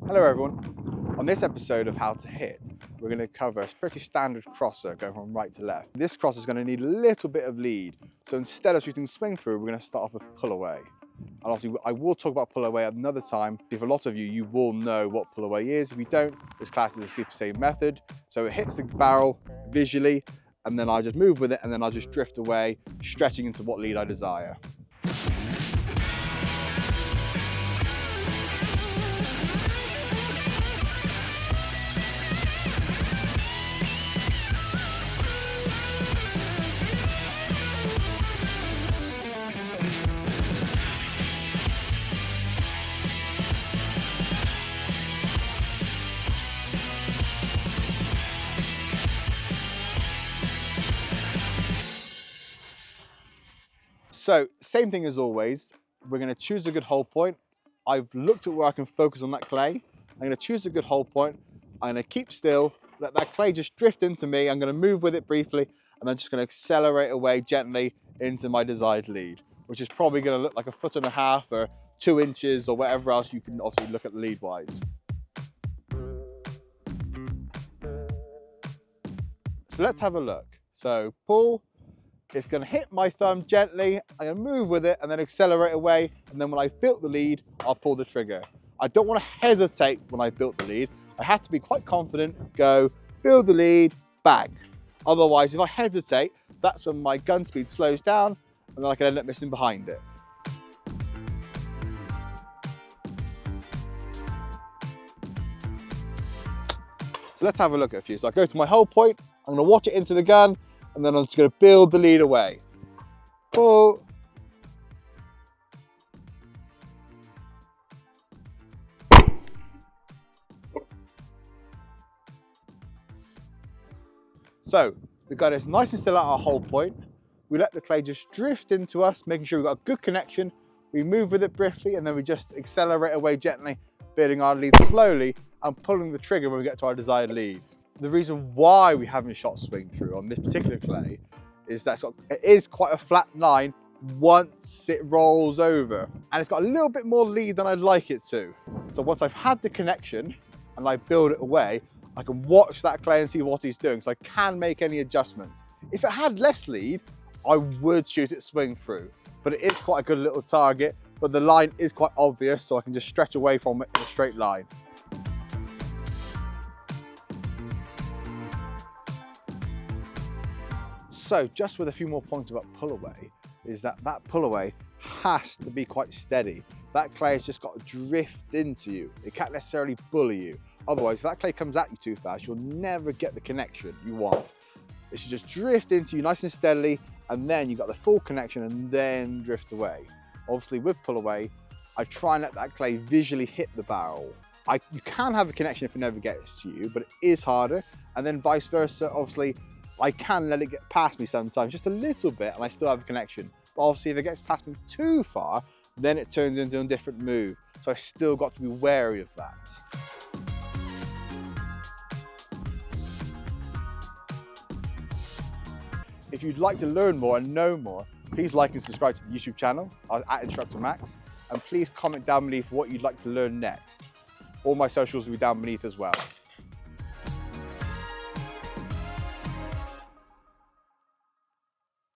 Hello everyone. On this episode of How to Hit, we're going to cover a pretty standard crosser going from right to left. This crosser is going to need a little bit of lead. So instead of shooting swing through, we're going to start off with pull away. And obviously I will talk about pull away at another time. If a lot of you will know what pull away is. If you don't, this class is a super safe method. So it hits the barrel visually, and then I just move with it, and then I'll just drift away, stretching into what lead I desire. So, same thing as always, we're going to choose a good hold point. I've looked at where I can focus on that clay. I'm going to choose a good hold point. I'm going to keep still, let that clay just drift into me. I'm going to move with it briefly, and I'm just going to accelerate away gently into my desired lead, which is probably going to look like 1.5 feet or 2 inches or whatever else you can obviously look at the lead wise. So let's have a look. So pull. It's going to hit my thumb gently, I'm going to move with it and then accelerate away, and then when I've built the lead, I'll pull the trigger. I don't want to hesitate when I've built the lead. I have to be quite confident, go, build the lead, bang. Otherwise, if I hesitate, that's when my gun speed slows down and then I can end up missing behind it. So let's have a look at a few. So I go to my hold point, I'm going to watch it into the gun, and then I'm just going to build the lead away. Pull. So the gun is nice and still at our hold point. We let the clay just drift into us, making sure we've got a good connection. We move with it briefly, and then we just accelerate away gently, building our lead slowly and pulling the trigger when we get to our desired lead. The reason why we haven't shot swing through on this particular clay is that it is quite a flat line once it rolls over, and it's got a little bit more lead than I'd like it to. So once I've had the connection and I build it away, I can watch that clay and see what he's doing, so I can make any adjustments. If it had less lead, I would shoot it swing through, but it is quite a good little target, but the line is quite obvious, so I can just stretch away from it in a straight line. So just with a few more points about pull away, is that pull away has to be quite steady. That clay has just got to drift into you. It can't necessarily bully you. Otherwise, if that clay comes at you too fast, you'll never get the connection you want. It should just drift into you nice and steadily, and then you've got the full connection and then drift away. Obviously with pull away, I try and let that clay visually hit the barrel. You can have a connection if it never gets to you, but it is harder. And then vice versa, obviously, I can let it get past me sometimes, just a little bit, and I still have a connection. But obviously if it gets past me too far, then it turns into a different move. So I've still got to be wary of that. If you'd like to learn more and know more, please like and subscribe to the YouTube channel at Instructor Max, and please comment down beneath what you'd like to learn next. All my socials will be down beneath as well.